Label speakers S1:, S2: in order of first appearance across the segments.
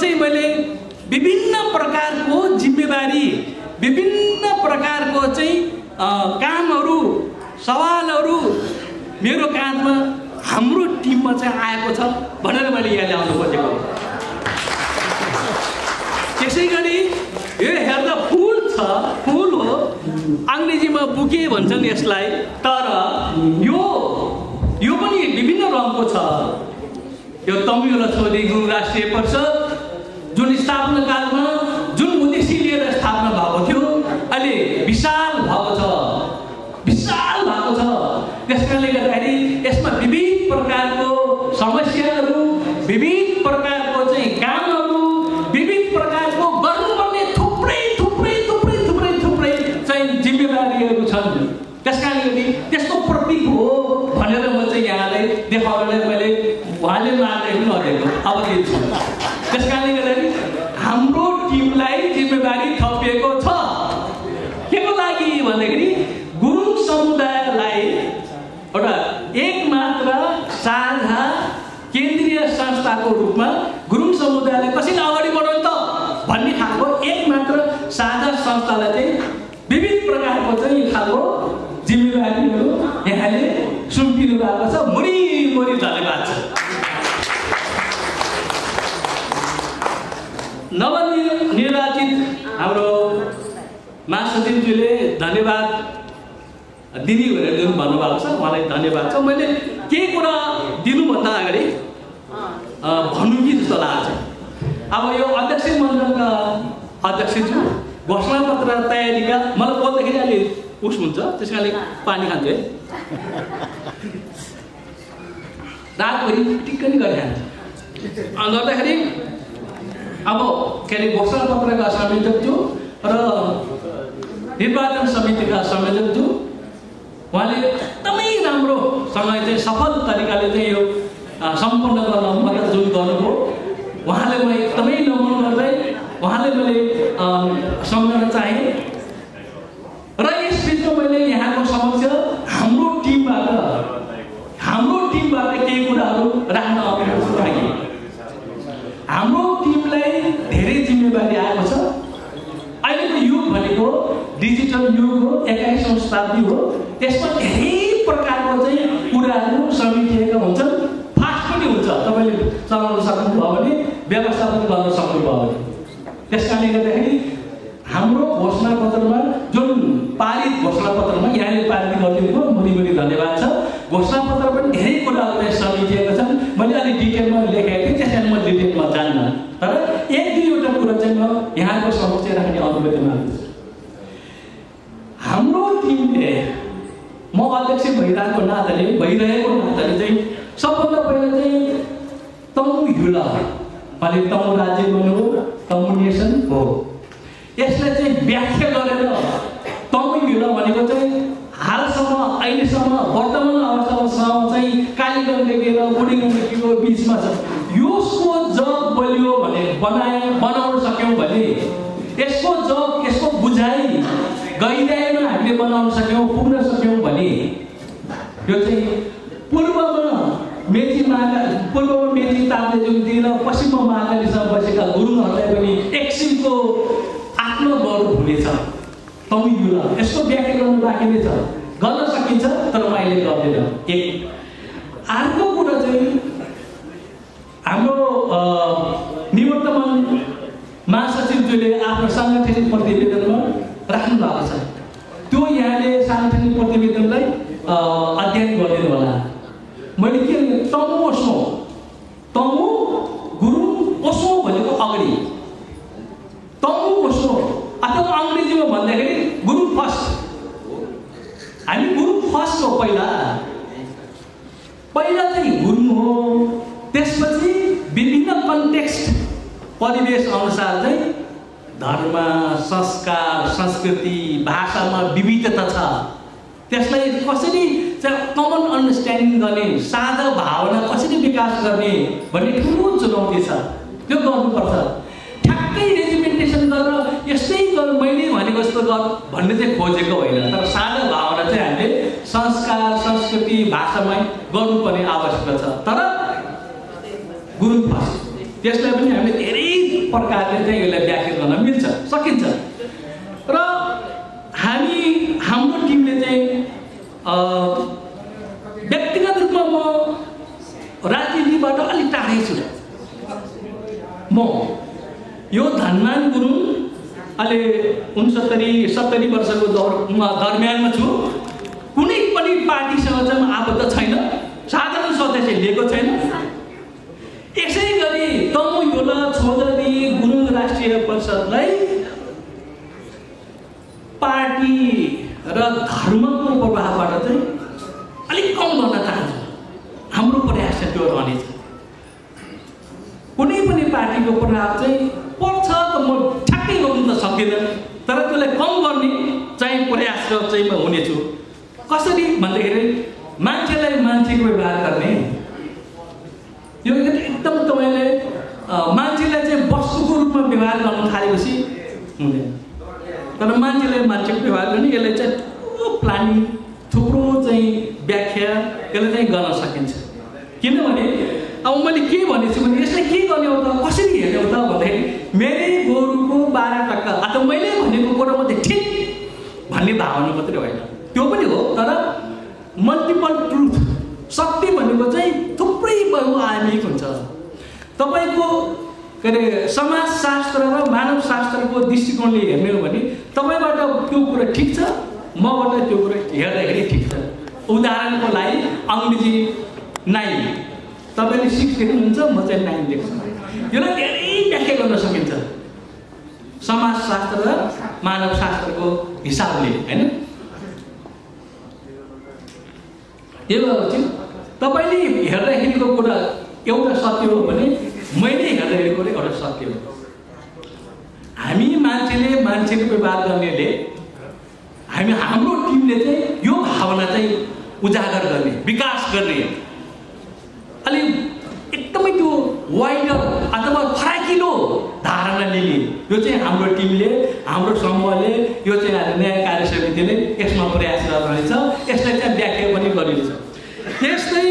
S1: चाहिँ मैले विभिन्न प्रकारको जिम्मेवारी, विभिन्न प्रकारको चाहिँ कामहरू, सवालहरू मेरो काँधमा हाम्रो टिममा चाहिँ आएको छ भनेर मैले यहाँ ल्याउनु खोजेको। त्यसै गरी यो हेर्दा फुल छ, फुल हो, अङ्ग्रेजीमा बुके भन्छन् यसलाई, तर यो पनि विभिन्न रङको छ। यो तमिलनाडु छोरी गुरु राष्ट्रिय परिषद जुन स्थापना कालमा जुन उद्देश्य लिएर स्थापना भएको थियो अहिले विशाल भएको छ, विशाल भएको छ। त्यसकारणले गर्दाखेरि यसमा विविध प्रकारको समस्याहरू, विविध प्रकारको चाहिँ कामहरू, विविध प्रकारको गर्नुपर्ने थुप्रै थुप्रै थुप्रै थुप्रै थुप्रै चाहिँ जिम्मेवारीहरू छन्। त्यसकारणले गर्दा त्यसको प्रतीक हो भनेर म चाहिँ यहाँलाई देखाउनलाई मैले उहाँले मार्दै पनि लगेको अब दिन्छु। त्यसकारणले गर्दाखेरि हाम्रो टिमलाई जिम्मेवारी थपिएको छ। के को लागि भन्दाखेरि गुरुङ समुदायलाई एउटा एकमात्र साझा केन्द्रीय संस्थाको रूपमा गुरुङ समुदायलाई कसरी अगाडि बढाउनु त भन्ने खालको एकमात्र साझा संस्थालाई चाहिँ विविध प्रकारको चाहिँ खालको जिम्मेवारीहरू यहाँले सुम्पिनु भएको छ। मुरी मुरी धन्यवाद छ। नवनिर्वाचित हाम्रो महासचिवज्यूले धन्यवाद दिदी भनेर भन्नुभएको छ, उहाँलाई धन्यवाद छ। मैले के कुरा दिनुभन्दा अगाडि भन्नु कि जस्तो लाग्छ। अब यो अध्यक्ष मण्डलका अध्यक्षज्यू घोषणापत्र तयारीका मलाई बोल्दाखेरि अलि उस हुन्छ, त्यस कारणले पानी खान्छु है। रातभरि टिक्कै नै गरिहाल्छ। गर्दाखेरि अब के अरे घोषणापत्रका संयोजकज्यू र निर्वाचन समितिका संयोजकज्यू उहाँले एकदमै राम्रोसँग चाहिँ सफल तरिकाले चाहिँ यो सम्पन्न गर्न मतलब जुन गर्नुभयो उहाँले म एकदमै नमन गर्दै उहाँले मैले सम्झन चाहेँ। र यस बिचमा मैले यहाँको समक्ष हाम्रो टिमबाट केही कुराहरू राख्न अपेक्षा राखेँ। हाम्रो टिमलाई धेरै जिम्मेवारी आएको छ। अहिलेको युग भनेको डिजिटल युग हो, 21औं शताब्दी हो। त्यसमा धेरै प्रकारको चाहिँ कुराहरू समेटिएका हुन्छन्। फास्ट पनि हुन्छ, तपाईँले चलाउन सक्नुभयो भने, व्यवस्थापन गर्न सक्नुभयो भने। त्यसकारणले गर्दाखेरि हाम्रो घोषणापत्रमा जुन पारित घोषणापत्रमा यहाँले पारित गरिदिनुभयो, मुनि धन्यवाद छ। घोषणापत्र पनि धेरै कुराहरू समेटिएका छन्। मैले अलिक डिटेलमा लेखेको थिएँ, त्यसकारण म डिटेलमा जान्न, तर एक दुईवटा कुरा चाहिँ म यहाँको समक्ष राख्ने अनुमति माग्छु। हाम्रो टिमले म अध्यक्ष भइरहेको नाताले चाहिँ सबभन्दा पहिला चाहिँ तमु हिउला भने तमु राज्य बन्यो, तमु नेसन हो। यसलाई चाहिँ व्याख्या गरेर तमु हिउला भनेको चाहिँ हालसम्म अहिलेसम्म वर्तमान अवस्थामा चाहिँ कालीगञ्जदेखि र बुढीगण्डकीको बिचमा छ। यसको जग बलियो भने बनाउन सक्यौँ भने, यसको जग, यसको बुझाइ गहिराइमा हामीले बनाउन सक्यौँ, पुग्न सक्यौँ भने यो चाहिँ पूर्वमा मेची ताप्लेजुङदेखि र पश्चिममा महाकालीसम्म बसेका गुरुङहरूलाई पनि एकछिनको आफ्नो गौरव हुनेछ। तमिलुला यसको व्याख्या गर्नु बाँकी नै छ, गर्न सकिन्छ तर म अहिले गर्दैन। एक अर्को कुरा चाहिँ हाम्रो निवर्तमान महासचिवज्यूले आफ्नो साङ्गठनिक प्रतिवेदनमा राख्नु भएको छ। त्यो यहाँले साङ्गठनिक प्रतिवेदनलाई अध्ययन गरिदिनु होला। मैले के तमु गुरुङ ओसो भनेको अगाडि तमु ओसो अथवा अङ्ग्रेजीमा भन्दाखेरि गुरुङ फर्स्ट। हामी गुरुङ फर्स्ट हो। पहिला चाहिँ गुरुङ हो, त्यसपछि विभिन्न कन्टेक्स्ट परिवेश अनुसार चाहिँ धर्म, संस्कार, संस्कृति, भाषामा विविधता छ। त्यसलाई कसरी चाहिँ कमन अन्डरस्ट्यान्डिङ गर्ने, साझा भावना कसरी विकास गर्ने भन्ने ठुलो चुनौती छ। त्यो गर्नुपर्छ। ठ्याक्कै रेजिमेन्टेसन गरेर यस्तै मैले भनेको जस्तो गर भन्ने चाहिँ खोजेको होइन, तर साझा भावना चाहिँ हामीले संस्कार, संस्कृति, भाषामा गर्नुपर्ने आवश्यकता छ। तर गुरुङ फर्स्ट त्यसलाई पनि हामीले धेरै प्रकारले चाहिँ यसलाई व्याख्या गर्न मिल्छ, सकिन्छ। र हाम्रो टिमले चाहिँ व्यक्तिगत रूपमा म राजनीतिबाट अलिक टाढै छु। म यो धनमान गुरुङ अहिले 69-70 वर्षको दरम्यानमा छु। कुनै पनि पार्टीसँग चाहिँ आबद्ध छैन, साधारण सदस्य लिएको छैन। यसै गरी तमु योला चौधरी गुरुङ राष्ट्रिय परिषदलाई पार्टी र धर्मको प्रभावबाट चाहिँ अलिक कम गर्न चाहन्छु। हाम्रो प्रयास चाहिँ त्यो रहनेछ। कुनै पनि पार्टीको प्रभाव चाहिँ पर्छ त म ठ्याक्कै रोक्न त सक्दिनँ, तर त्यसलाई कम गर्ने चाहिँ प्रयास चाहिँ म हुनेछु। कसरी भन्दाखेरि मान्छेलाई मान्छेको व्यवहार गर्ने, यो एकदम तपाईँले मान्छेलाई चाहिँ वस्तुको रूपमा व्यवहार गर्न थालेपछि हुँदैन, तर मान्छेलाई मान्छेको व्यवहार गर्ने यसलाई चाहिँ थुप्रो प्लानिङ, थुप्रो चाहिँ व्याख्या यसलाई चाहिँ गर्न सकिन्छ। किनभने अब मैले के भनेछु भने यसलाई के गर्ने हो त, कसरी हेर्ने हो त भन्दाखेरि मेरै गोरुको 12% अथवा मैले भनेको कुरा मात्रै ठिक भन्ने भावना मात्रै होइन, त्यो पनि हो। तर मल्टिपल ट्रुथ, सत्य भनेको चाहिँ थुप्रै बहुआयामिक हुन्छ। तपाईँको के अरे समाजशास्त्र र मानवशास्त्रको दृष्टिकोणले हेर्ने हो भने तपाईँबाट त्यो कुरा ठिक छ, मबाट त्यो कुरा हेर्दाखेरि ठिक छ। उदाहरणको लागि अङ्ग्रेजी 9, तपाईँले 6 देख्नुहुन्छ, म चाहिँ 9 देख्छु। यसलाई धेरै व्याख्या गर्न सकिन्छ समाजशास्त्र र मानवशास्त्रको हिसाबले, होइन? यो चाहिँ तपाईँले हेर्दाखेरिको कुरा एउटा सत्य हो भने मैले हेर्दाखेरिको एउटा सत्य हो। हामी मान्छेले मान्छेको व्यवहार गर्नेले हाम्रो टिमले चाहिँ यो भावना चाहिँ उजागर गर्ने, विकास गर्ने, अलि एकदमै त्यो वाइडर अथवा फराकिलो धारणा लिने, यो चाहिँ हाम्रो टिमले, हाम्रो समूहले, यो चाहिँ न्याय कार्य समितिले यसमा प्रयास गर्नेछ। यसलाई चाहिँ व्याख्या पनि गरिन्छ। त्यस्तै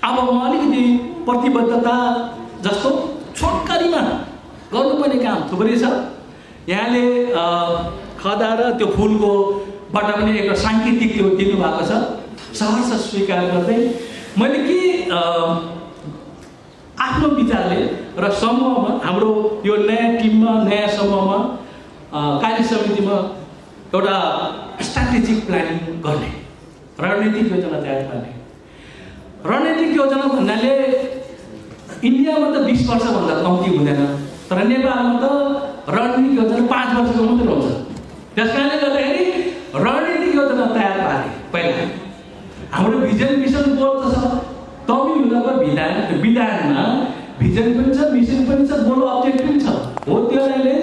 S1: अब म अलिकति प्रतिबद्धता जस्तो छोटकरीमा गर्नुपर्ने काम थुप्रै छ। यहाँले खदा र त्यो फुलकोबाट पनि एउटा साङ्केतिक त्यो दिनुभएको छ, सहर्ष स्वीकार गर्दै मैले के आफ्नो विचारले र समूहमा हाम्रो यो नयाँ टिममा, नयाँ समूहमा, कार्य समितिमा एउटा स्ट्राटेजिक प्लानिङ गर्ने, रणनीतिक योजना तयार गर्ने। रणनीतिक योजना भन्नाले इन्डियामा त 20 वर्षभन्दा कम्ती हुँदैन, तर नेपालमा त रणनीतिक योजना 5 वर्षको मात्रै हुन्छ। त्यस कारणले गर्दाखेरि रणनीतिक योजना तयार पारे पहिला। हाम्रो भिजन मिसन गोल त छ, तमिलनाडुको विधानमा भिजन पनि छ, मिसन पनि छ, गोल अब्जेक्ट पनि छ। हो त्यसले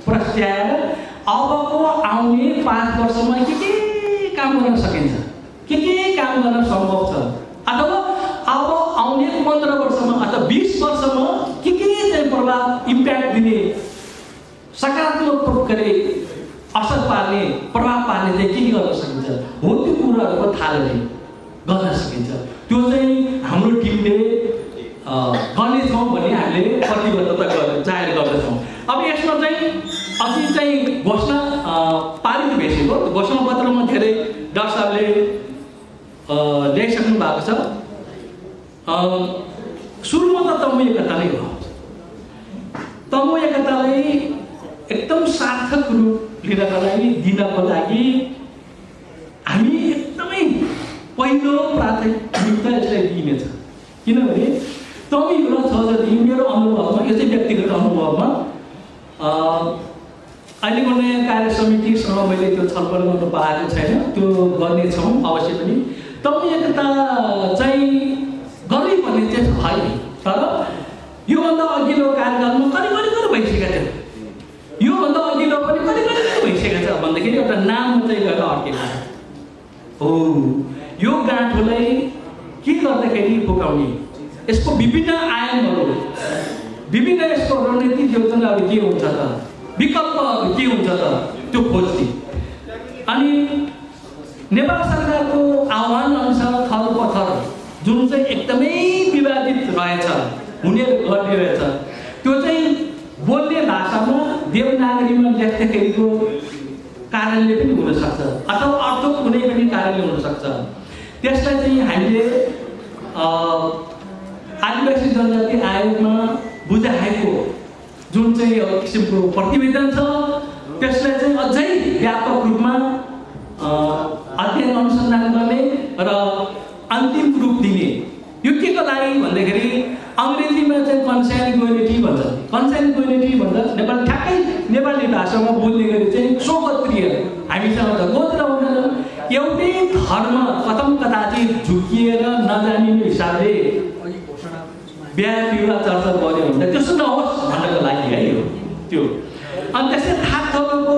S1: प्रस्ट्याएर अबको आउने 5 वर्षमा के काम गर्न सकिन्छ, के काम गर्न सम्भव छ, अथवा अब आउने 15 वर्षमा अथवा 20 वर्षमा के चाहिँ प्रभाव, इम्प्याक्ट दिने, सकारात्मक गरी असर पार्ने, प्रभाव पार्ने चाहिँ के गर्न सकिन्छ, हो त्यो कुराहरूको थालनी गर्न सकिन्छ। त्यो चाहिँ हाम्रो टिमले गर्नेछौँ भन्ने हामीले प्रतिबद्धता जाहेर गर्दछौँ। अब यसमा चाहिँ अझै चाहिँ घोषणा पारित भइसक्यो। घोषणा पत्रमा धेरै डाक्टर साहबले ल्याइसक्नु भएको छ। सुरुमा त तमु एकता नै हो। तमु एकतालाई एकदम सार्थक रूप लिनको लागि, दिनको लागि हामी एकदमै पहिलो प्राथमिकता यसलाई दिइनेछ। किनभने तमिलनाडु छ जति मेरो अनुभवमा, यो चाहिँ व्यक्तिगत अनुभवमा, अहिलेको नयाँ कार्य समितिसँग मैले त्यो छलफल गर्नु पाएको छैन, त्यो गर्नेछौँ अवश्य पनि। तमु एकता चाहिँ गर्नै पर्ने चाहिँ होइन, तर योभन्दा अघिल्लो कार्यकालमा करिब भइसकेको थियो, योभन्दा अघिल्लो पनि करिब भइसकेको छ भन्दाखेरि एउटा नाम चाहिँ गएर अड्केको हो। यो गाँठोलाई के गर्दाखेरि पुगाउने, यसको विभिन्न आयामहरू, विभिन्न यसको रणनीतिक योजनाहरू के हुन्छ त, विकल्पहरू के हुन्छ त, त्यो खोज्ने। अनि नेपाल सरकारको आह्वान अनुसार थरपथर जुन चाहिँ एकदमै विवादित रहेछ, हुने गर्ने रहेछ, त्यो चाहिँ साहित्यको कारणले पनि हुन सक्छ अथवा अर्को कुनै पनि कारणले हुन सक्छ। त्यसलाई चाहिँ हामीले आदिवासी जनजाति आयोगमा बुझाएको जुन चाहिँ किसिमको प्रतिवेदन छ त्यसलाई चाहिँ अझै व्यापक रूपमा अध्ययन अनुसन्धान गर्ने र अन्तिम रूप दिने। यो के को लागि भन्दाखेरि अङ्ग्रेजीमा चाहिँ कन्साइन्ग्युनिटी भन्छ। कन्साइन्ग्युनिटी भन्दा ठ्याक्कै नेपाली भाषामा बोल्ने गरी चाहिँ स्वगोत्रीय हामीसँग त गोत्र हुँदैन, एउटै धर्म कथम कदाचित झुकिएर नजानिने हिसाबले बिहा विवाह चर्चा गर्यो भने त्यस्तो नहोस् भन्नको लागि है यो त्यो। अनि त्यसै थाकथलोको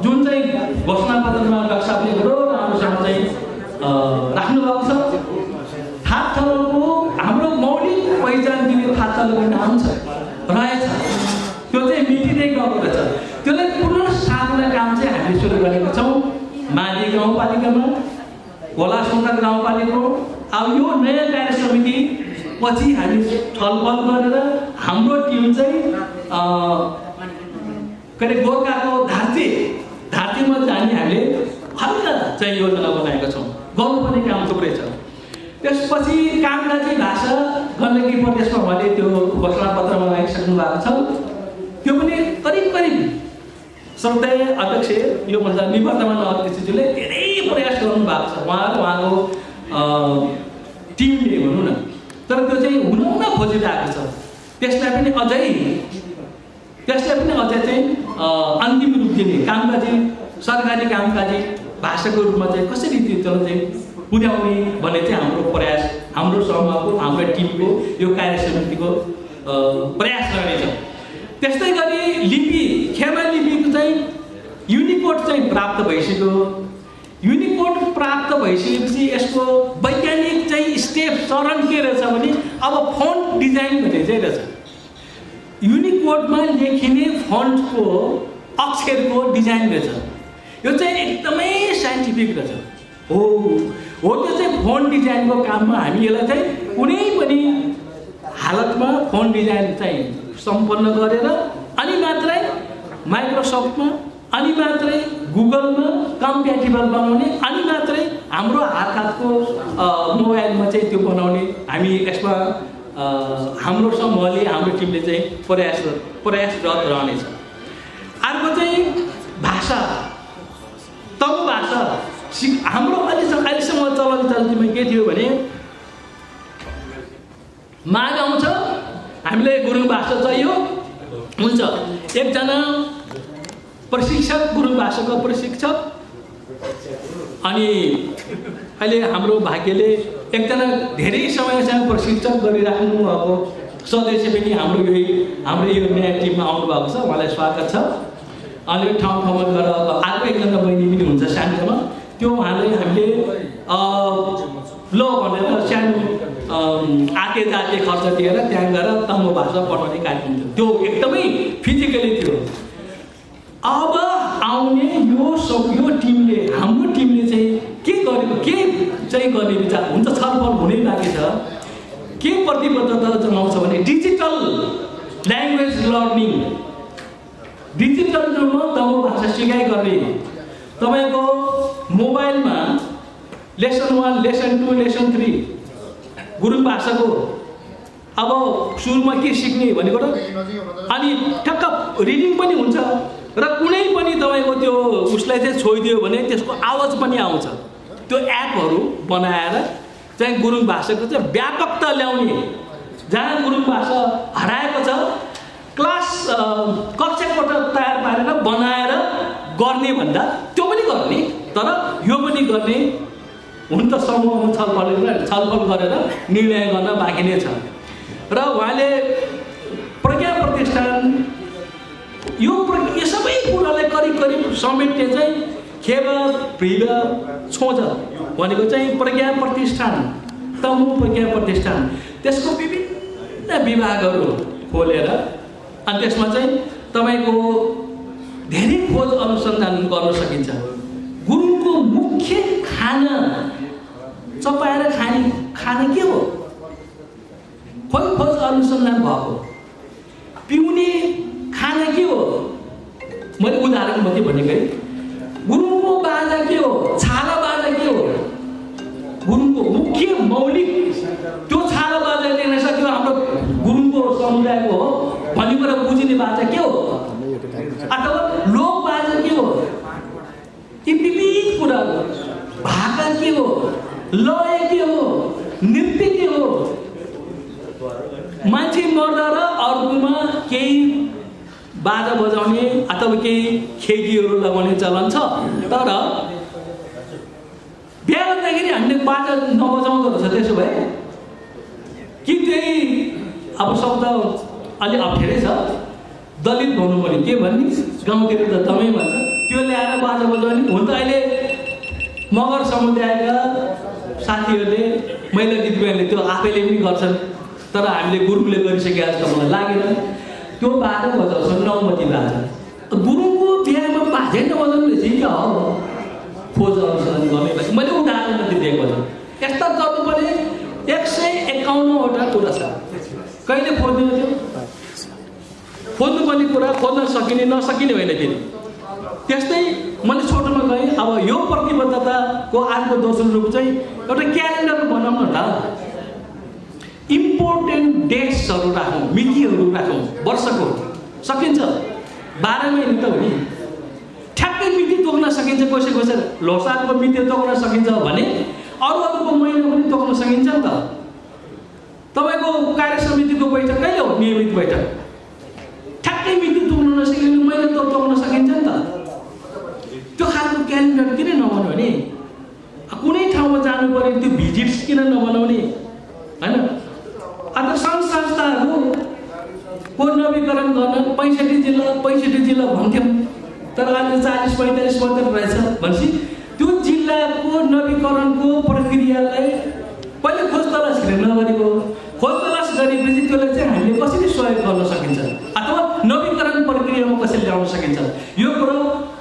S1: जुन चाहिँ घोषणापत्रमा डाक्टरले राम्रोसँग चाहिँ राख्नुभएको छ। थाकथलोको हाम्रो मौलिक पहिचान दिने थाकथलोको नाम छ रहेछ, त्यो चाहिँ मिटिँदै गएको रहेछ। त्यसलाई पुनर्स्थापना काम चाहिँ हामीले सुरु गरेका छौँ माली गाउँपालिकामा, खोला सुन्दर गाउँपालिकाको। अब यो नयाँ कार्य समिति पछि हामी छलफल गरेर हाम्रो टिम चाहिँ गोर्खाको धार्तीमा जाने हामीले हल्का चाहिँ योजना बनाएका छौँ। गर्नुपर्ने काम थुप्रै छ। त्यसपछि कामकाजी भाषा गण्डकी प्रदेशमा भने त्यो घोषणापत्रमा राखिसक्नु भएको छ। त्यो पनि करिब श्रद्धेय अध्यक्ष योभन्दा निवर्तमान अध्यक्षज्यूले धेरै प्रयास गर्नुभएको छ, उहाँ र उहाँको टिमले भनौँ न। तर त्यो चाहिँ हुन खोजिरहेको छ। त्यसलाई पनि अझै चाहिँ अन्तिम रूप दिने कामकाजी सरकारी कामकाजी भाषाको रूपमा चाहिँ कसरी त्यसलाई चाहिँ पुर्याउने भन्ने चाहिँ हाम्रो प्रयास, हाम्रो समूहको, हाम्रो टिमको, यो कार्य समितिको प्रयास रहनेछ। त्यस्तै गरी लिपि खेमा लिपिको चाहिँ युनिकोड चाहिँ प्राप्त भइसक्यो। युनिकोड प्राप्त भइसकेपछि यसको वैज्ञानिक चाहिँ स्टेप चरण के रहेछ भने अब फन्ट डिजाइन भन्ने चाहिँ रहेछ। युनिकोडमा लेखिने फन्टको अक्षरको डिजाइन रहेछ। यो चाहिँ एकदमै साइन्टिफिक रहेछ। हो त्यो चाहिँ फन्ट डिजाइनको काममा हामी यसलाई चाहिँ कुनै पनि हालतमा फन्ट डिजाइन चाहिँ सम्पन्न गरेर अनि मात्रै माइक्रोसफ्टमा, अनि मात्रै गुगलमा कम्प्याटिबल बनाउने, अनि मात्रै हाम्रो हातको मोबाइलमा चाहिँ त्यो बनाउने हामी यसमा हाम्रो समूहले, हाम्रो टिमले चाहिँ प्रयासरत रहनेछ। अर्को चाहिँ भाषा, तमु भाषा हाम्रो अहिलेसम्म चलतीमा के थियो भने माग आउँछ, हामीलाई गुरुङ भाषा चाहियो, हुन्छ एकजना प्रशिक्षक, गुरुङ भाषाको प्रशिक्षक। अनि अहिले हाम्रो भाग्यले एकजना धेरै समयसम्म प्रशिक्षक गरिराख्नु भएको सदस्य पनि हाम्रो यो नयाँ टिममा आउनुभएको छ, उहाँलाई स्वागत छ। अनि ठाउँमा गएर अर्को एकजना बहिनी पनि हुन्छ सानोमा, त्यो उहाँले हामीले ल भनेर सानो आते जाते खर्च दिएर त्यहाँ गएर तमु भाषा पठाउने कार्यक्रम थियो। त्यो एकदमै फिजिकली थियो। अब आउने यो टिमले, हाम्रो टिमले चाहिँ के गर्ने विचार हुन्छ, छलफल हुनै बाँकी छ। के प्रतिबद्धता जनाउँछ भने डिजिटल ल्याङ्ग्वेज लर्निङ, डिजिटल रूपमा तमु भाषा सिकाइ गर्ने। तपाईँको मोबाइलमा लेसन 1, लेसन 2, लेसन 3 गुरुङ भाषाको अब सुरुमा के सिक्ने भनेको र अनि ठक्क रिडिङ पनि हुन्छ र कुनै पनि तपाईँको त्यो उसलाई चाहिँ छोइदियो भने त्यसको आवाज पनि आउँछ। त्यो एपहरू बनाएर चाहिँ गुरुङ भाषाको चाहिँ व्यापकता ल्याउने, जहाँ गुरुङ भाषा हराएको छ कक्षा कोठा तयार पारेर बनाएर गर्ने भन्दा त्यो पनि गर्ने, तर यो पनि गर्ने। हुन त समूहमा छलफल गरेर निर्णय गर्न बाँकी नै छ। र उहाँले प्रज्ञा प्रतिष्ठान यो सबै कुरालाई करिब समेट्ने चाहिँ खेब भ्रिग छोज भनेको चाहिँ प्रज्ञा प्रतिष्ठान, तमु प्रज्ञा प्रतिष्ठान, त्यसको विभिन्न विभागहरू खोलेर अनि त्यसमा चाहिँ तपाईँको धेरै खोज अनुसन्धान गर्न सकिन्छ। गुरुङको मुख्य खाना चपाएर खाना के हो? खोज अनुसन्धान भएको। पिउने खाना के हो? मैले उदाहरण मात्रै भनेकै गुरुङको बाजा के हो छाला बाजा के हो गुरुङको मुख्य मौलिक त्यो छाला बाजा लिन सक्यो हाम्रो गुरुङको समुदायको हो भन्ने कुरा बुझिने बाजा के हो अथवा लोक बाजा के हो यी विविध कुराहरू भाका के हो लय के हो नृत्य के हो मान्छे मर्दा र अर्कोमा केही बाजा बजाउने अथवा केही खेगीहरू लगाउने चलन छ तर बिहा गर्दाखेरि हामीले बाजा नबजाउँदो रहेछ त्यसो भए कि त्यही अब शब्द अलि अप्ठ्यारै छ दलित भन्नु पर्यो के भन्ने गाउँतिर त दमै भन्छ त्यो ल्याएर बाजा बजाउने हुन त अहिले मगर समुदायका साथीहरूले महिला दिदीबहिनीले त्यो आफैले पनि गर्छन् तर हामीले गुरुङले गरिसकेका जस्तो मलाई लागेन त्यो बाजा बजाउँछ नौमती बाजा गुरुङको बिहामा बाजा नबजाउनु चाहिँ क्या हो खोज अनुसन्धान गर्ने मैले उदाहरण मात्रै दिएको छ यस्ता गर्नुपर्ने 151वटा कुरा छ कहिले खोज्नु थियो खोज्नुपर्ने कुरा खोज्न सकिने नसकिने होइन फेरि त्यस्तै मैले छोटोमा गएँ अब यो प्रतिबद्धताको आजको दोस्रो रूप चाहिँ एउटा क्यालेन्डर बनाउन त इम्पोर्टेन्ट डेट्सहरू राखौँ मितिहरू राखौँ वर्षको सकिन्छ 12 महिना त हो नि ठ्याक्कै मिति तोक्न सकिन्छ कसै कसै लोसारको मिति तोक्न सकिन्छ भने अरूको महिना पनि तोक्न सकिन्छ नि त तपाईँको कार्य समितिको बैठक कहिले हो नियमित बैठक ठ्याक्कै मिति तोक्न नसकिने महिना त तोक्न सकिन्छ नि त त्यो खालको क्यालेन्डर किन नबनाउने भने कुनै ठाउँमा जानु पर्यो त्यो भिजिट्स किन नबनाउने होइन अन्त सङ्घ संस्थाहरूको नवीकरण गर्न 65 जिल्ला भन्थ्यौँ तर अहिले 40-45 मात्र रहेछ भनेपछि त्यो जिल्लाको नवीकरणको प्रक्रियालाई पहिले खोज तलास नगरेको खोज तलास गरेपछि त्यसलाई चाहिँ हामीले कसरी सहयोग गर्न सकिन्छ अथवा नवीकरण प्रक्रियामा कसरी ल्याउन सकिन्छ यो कुरा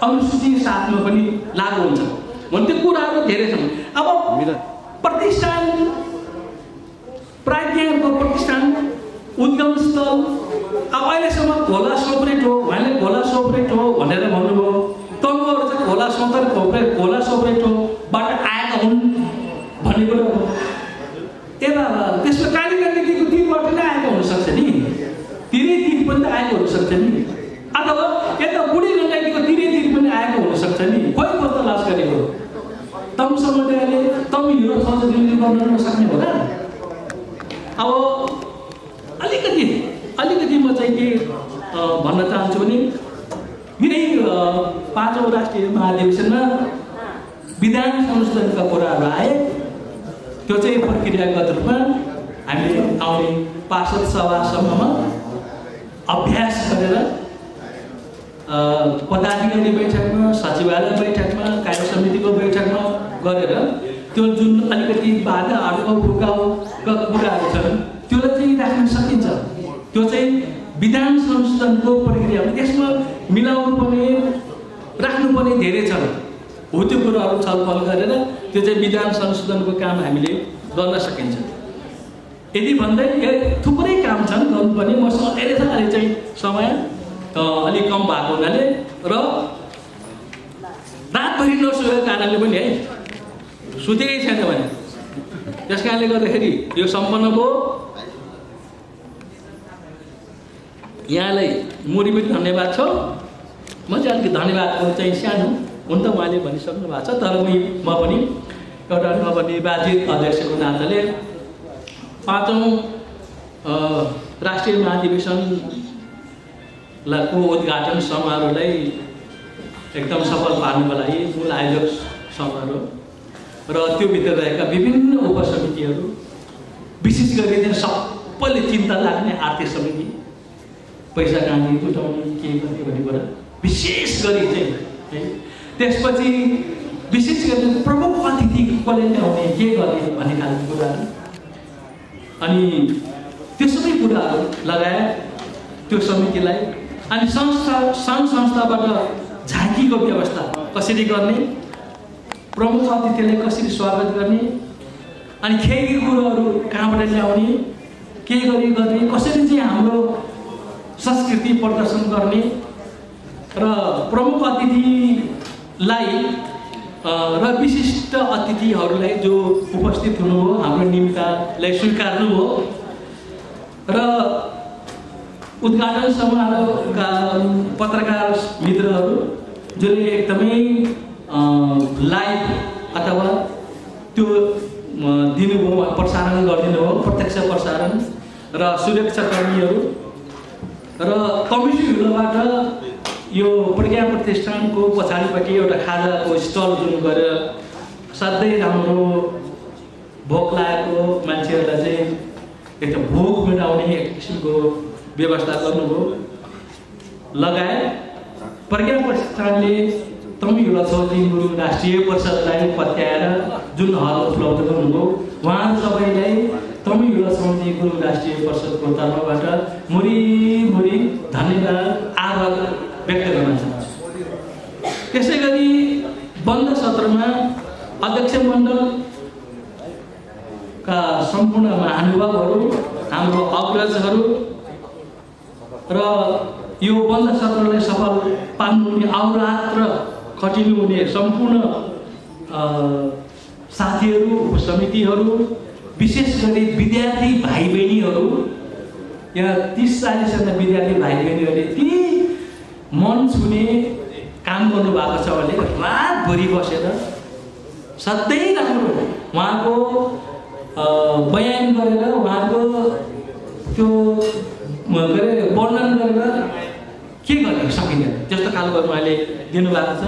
S1: अनुसूची 7 मा पनि लागू हुन्छ भने त्यो कुराहरू धेरै छन् अब प्रतिष्ठान प्राज्ञको प्रतिष्ठान उद्गम स्थल अब अहिलेसम्म खोला सोपरेट हो उहाँले खोला सोपरेट हो भनेर भन्नुभयो तङ्गहरू चाहिँ खोला सोपरेट हो बाट आएका हुन् भन्ने कुरा हो त्यसमा कालिका नदीको तीरबाट नै आएको हुनसक्छ नि तिरै तीर पनि त आएको हुनसक्छ नि अथवा यता बुढी गण्डकीको तिरै तीर पनि आएको हुनसक्छ नि खोइ खोज तलास गरेको तम समुदायले तम हिरो खोज्न गर्न नसक्ने होला अब अलिकति म चाहिँ के भन्न चाहन्छु भने यही 5औं राष्ट्रिय महाधिवेशनमा विधान संशोधनका कुराहरू आए त्यो चाहिँ प्रक्रियागत रूपमा हामीले आउने पार्षद सभासम्ममा अभ्यास गरेर पदाधिकारी बैठकमा सचिवालय बैठकमा कार्य समितिको बैठकमा गरेर त्यो जुन अलिकति बाधा अड्काउ रुकाउका कुराहरू छन् त्यसलाई चाहिँ राख्न सकिन्छ त्यो चाहिँ विधान संशोधनको प्रक्रिया त्यसमा मिलाउनुपर्ने राख्नुपर्ने धेरै छन् हो त्यो कुराहरू छलफल गरेर त्यो चाहिँ विधान संशोधनको काम हामीले गर्न सकिन्छ यदि भन्दै थुप्रै काम छन् गर्नुपर्ने मसँग धेरै छ अहिले चाहिँ समय अलिक कम भएको हुनाले र रातभरि नसुतेको कारणले पनि है सुतेकै छैन भने त्यस कारणले गर्दाखेरि यो सम्पन्न भयो यहाँलाई मुरी पनि धन्यवाद छ म चाहिँ अलिकति धन्यवादको चाहिँ सानो हुन त उहाँले भनिसक्नु भएको छ तर म पनि एउटा नवनिर्वाचित अध्यक्षको नाताले 5औं राष्ट्रिय महाधिवेशनको उद्घाटन समारोहलाई एकदम सफल पार्नुको लागि मूल आयोजक समारोह र त्यो भित्र रहेका विभिन्न उपसमितिहरू विशेष गरी चाहिँ सबैले चिन्ता लाग्ने आर्थिक समिति पैसा कहाँनिर जुटाउने के गर्ने भन्ने कुरा विशेष गरी चाहिँ त्यसपछि विशेष गरी प्रमुख अतिथि कसले ल्याउने के गर्ने भन्ने खालको कुराहरू अनि त्यो सबै कुराहरू लगायत त्यो समितिलाई अनि संस्थाबाट झाँकीको व्यवस्था कसरी गर्ने प्रमुख अतिथिलाई कसरी स्वागत गर्ने अनि खेगी कुरोहरू कहाँबाट ल्याउने के गर्ने कसरी चाहिँ हाम्रो संस्कृति प्रदर्शन गर्ने र प्रमुख अतिथिलाई र विशिष्ट अतिथिहरूलाई जो उपस्थित हुनुभयो हाम्रो निम्तालाई स्वीकार्नुभयो र उद्घाटन समारोहका पत्रकार मित्रहरू जसले एकदमै लाइभ अथवा त्यो दिनुभयो प्रसारण गरिदिनुभयो प्रत्यक्ष प्रसारण र सुरक्षाकर्मीहरू र कम्युनिटी हुलबाट यो प्रज्ञा प्रतिष्ठानको पछाडिपट्टि एउटा खाजाको स्टल जुन गरेर साध्यै राम्रो भोक लागेको मान्छेहरूलाई चाहिँ एक त भोक मेटाउने एक किसिमको व्यवस्था गर्नुभयो लगायत प्रज्ञा प्रतिष्ठानले तमिल छोरी गुरु राष्ट्रिय परिषदलाई पत्याएर जुन हल उपलब्ध गर्नुभयो उहाँहरू सबैलाई तमिल छोरी गुरु राष्ट्रिय परिषदको तर्फबाट मुरी धन्यवाद आभार व्यक्त गर्न चाहन्छु। त्यसै गरी बन्द सत्रमा अध्यक्ष मण्डलका सम्पूर्ण महानुभावहरू हाम्रो अग्रजहरू र यो बन्द सत्रलाई सफल पार्नुहुने अहोरात्र खटिनुहुने सम्पूर्ण साथीहरू उपसमितिहरू विशेष गरी विद्यार्थी भाइ बहिनीहरू यहाँ 30-40 जना विद्यार्थी भाइ बहिनीहरूले ती मन छुने काम गर्नुभएको छ भने रातभरि बसेर सधैँ राम्रो उहाँको बयान गरेर उहाँको त्यो वर्णन गरेर के गर्न सकिँदैन त्यस्तो खालको उहाँले दिनुभएको छ।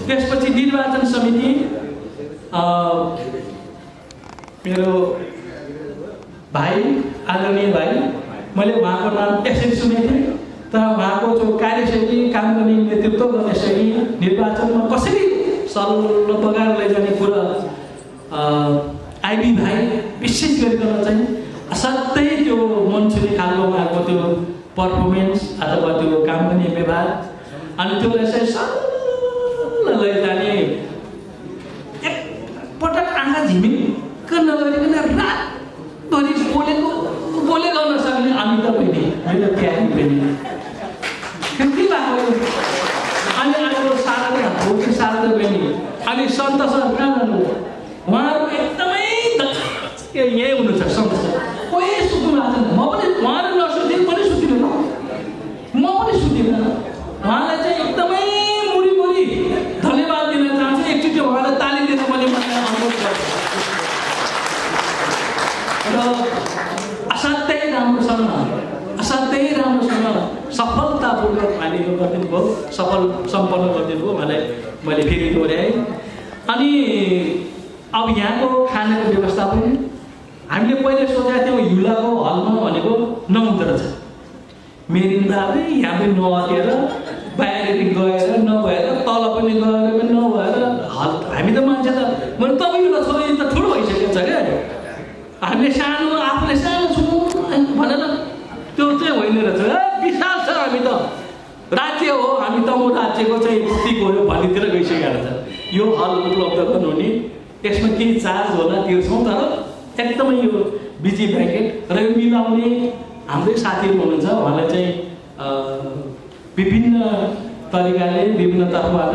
S1: त्यसपछि निर्वाचन समिति मेरो भाइ आदरणीय भाइ मैले उहाँको नाम त्यसरी सुनेको थिएँ तर उहाँको जो कार्यशैली काम गर्ने नेतृत्व गर्ने शैली निर्वाचनमा कसरी सल्लो बगाएर लैजाने कुरा आइबी भाइ विशेष गरिकन चाहिँ असाध्यै त्यो मन छुने खालको उहाँको त्यो पर्फर्मेन्स अथवा त्यो काम गर्ने व्यवहार अनि त्यसलाई चाहिँ सल्ल लैजाने एकपटक आँखा झिमिक्क नगरिकन रातभरि बोले गर्न सक्ने अमिता बहिनी मेरो प्यारी बहिनी कति भएको अनि आएको शारदा भोटी शारदा बहिनी अनि सन्त सर कहाँ जानु उहाँहरू एकदमै यहीँ हुनुहुन्छ सन्त सर कोही सुत्नु भएको छैन म पनि उहाँहरू नसुत्ने पनि सुतिनँ म पनि सुतिनँ उहाँलाई चाहिँ एकदमै मुरी धन्यवाद दिन चाहन्छु एकचोटि उहाँलाई ताली दिन मैले अनुरोध गर्छु र असाध्यै राम्रोसँग सफलतापूर्वक उहाँले यो गरिदिनु भयो सफल सम्पन्न गरिदिनु भयो उहाँलाई मैले फेरि दोहोऱ्याएँ। अनि अब यहाँको खानाको व्यवस्थापन हामीले पहिले सोचेका थियौँ युलाको हलमा भनेको नहुँदो रहेछ मेरिन बाबे यहाँ पनि नअटेर बाहिर गएर नभएर तल पनि गएर पनि नभएर हल हामी त मान्छे त मैले तपाईँको छोरी त ठुलो भइसकेको छ क्या हामीले सानो आफूले सानो छु भनेर त्यो चाहिँ होइन रहेछ विशाल छ हामी त राज्य हो हामी त म राज्यको चाहिँ पुस्तिक हो भन्नेतिर गइसकेको छ यो हल उपलब्ध गर्नुहुने यसमा केही चार्ज होला तिर्छौँ तर एकदमै यो बिजी ब्याकेट र यो मिलाउने हाम्रै साथीहरू हुनुहुन्छ उहाँलाई चाहिँ विभिन्न तरिकाले विभिन्न तर्फबाट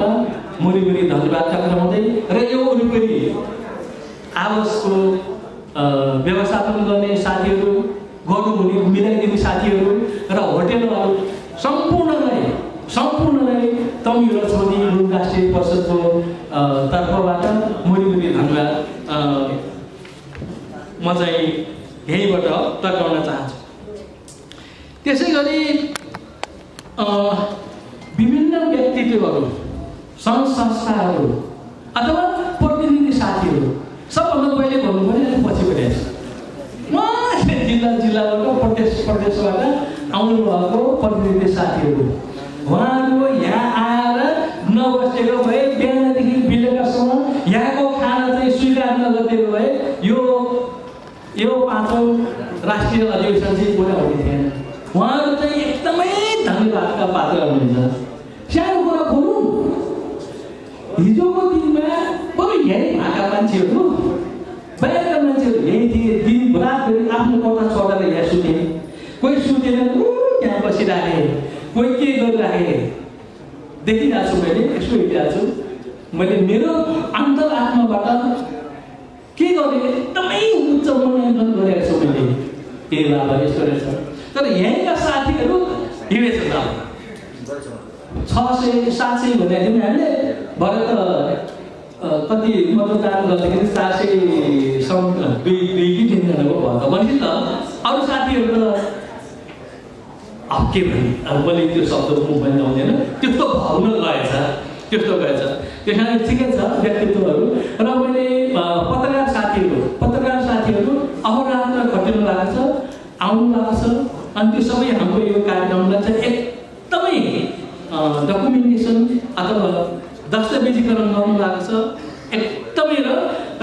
S1: मुरी धन्यवाद टक्राउँदै र यो वरिपरि आवासको व्यवस्थापन गर्ने साथीहरू गर्नुहुने मिलाइदिने साथीहरू र होटेलहरू सम्पूर्णलाई तमिल छोरी गुरु राष्ट्रिय परिषदको तर्फबाट मुरी धन्यवाद म चाहिँ यहीँबाट टक्राउन चाहन्छु। त्यसै गरी विभिन्न व्यक्तित्वहरू सङ्घ संस्थाहरू अथवा प्रतिनिधि साथीहरू सबभन्दा पहिले भन्नु पनि पछि पनि उहाँले जिल्लाबाट प्रदेशबाट आउनुभएको प्रतिनिधि साथीहरू उहाँहरू यहाँ आएर नबसेको भए बिहानदेखि बेलुकासम्म यहाँको खाना चाहिँ स्वीकार नगरिदिएको भए यो पाँचौँ राष्ट्रिय अधिवेशन चाहिँ पुरा हुने थिएन। उहाँहरू चाहिँ एकदमै धन्यवादका पात्र हुनुहुन्छ। सानो कुरा बोलौँ हिजोको दिनमा बरु यही भएका मान्छेहरू बाहिरका मान्छेहरू यही थिए दिन रातभरि आफ्नो कथा छोडेर यहाँ सुते कोही सुतेर त्यहाँ बसिराखे कोही के गरिराखे देखिरहेको छु मैले यसो हेरिरहेको छु मैले मेरो अन्तरात्माबाट के गरेँ एकदमै उच्च मूल्याङ्कन गरेको छु मैले ए बाबा यस्तो रहेछ तर यहीँका साथीहरू हिँडेछ त 600-700 भन्दा थियौँ हामीले भरे त कति मतदान गर्दाखेरि 400 दुई कि 3 जनाको भयो त भने त अरू साथीहरू त अब के भने अब मैले त्यो शब्द मुखमा ल्याउँदैन त्यस्तो भाउन गएछ त्यस्तो गएछ त्यस कारण ठिकै छ व्यक्तित्वहरू र मैले पत्रकार साथीहरू अहोरात्र खटिनु भएको छ आउनु भएको छ अनि त्यो सबै हाम्रो यो कार्यक्रमलाई चाहिँ एकदमै डकुमेन्टेसन अथवा दस्तावेजीकरण गर्नु भएको छ एकदमै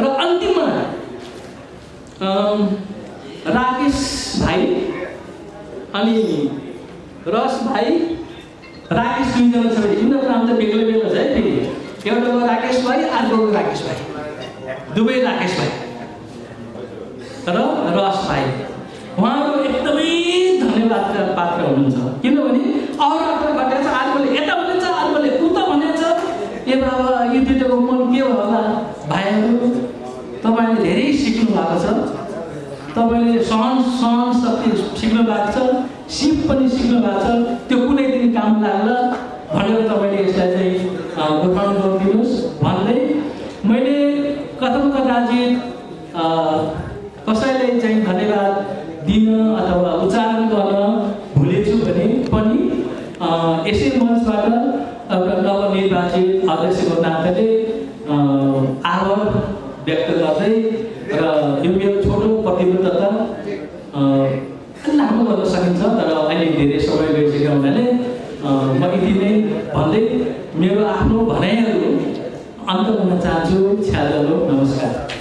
S1: र अन्तिममा राकेश भाइ अनि रस भाइ राकेश दुईजना छ उनीहरूको नाम त बेग्लै बेग्लै छ है फेरि एउटाको राकेश भाइ अर्कोको राकेश भाइ दुवै राकेश भाइ र रस भाइ उहाँहरू एकदमै धन्यवादका पात्र हुनुहुन्छ किनभने अहोरात्र घटेको छ अर्कोले यता भनेछ अर्कोले उता भनेछ ए बाबा यो दुईटाको मन के भयो होला भाइहरू तपाईँले धेरै सिक्नु भएको छ तपाईँले सहन शक्ति सिक्नु भएको छ सिप पनि सिक्नु भएको छ त्यो कुनै दिन काम लाग्ला भनेर तपाईँले यसलाई चाहिँ गोठाउन गरिदिनुहोस् भन्दै मैले कथाचित कसैले चाहिँ धन्यवाद दिन अथवा उच्चारण गर्न भुलेछु भने पनि यसै मञ्चबाट एउटा नवनिर्वाचित अध्यक्षको नाताले आभार व्यक्त गर्दै र यो मेरो छोटो प्रतिबद्धता लामो गर्न सकिन्छ तर अहिले धेरै समय गइसक्यो हुनाले म यति नै भन्दै मेरो आफ्नो भनाइहरू अन्त गर्न चाहन्छु। नमस्कार।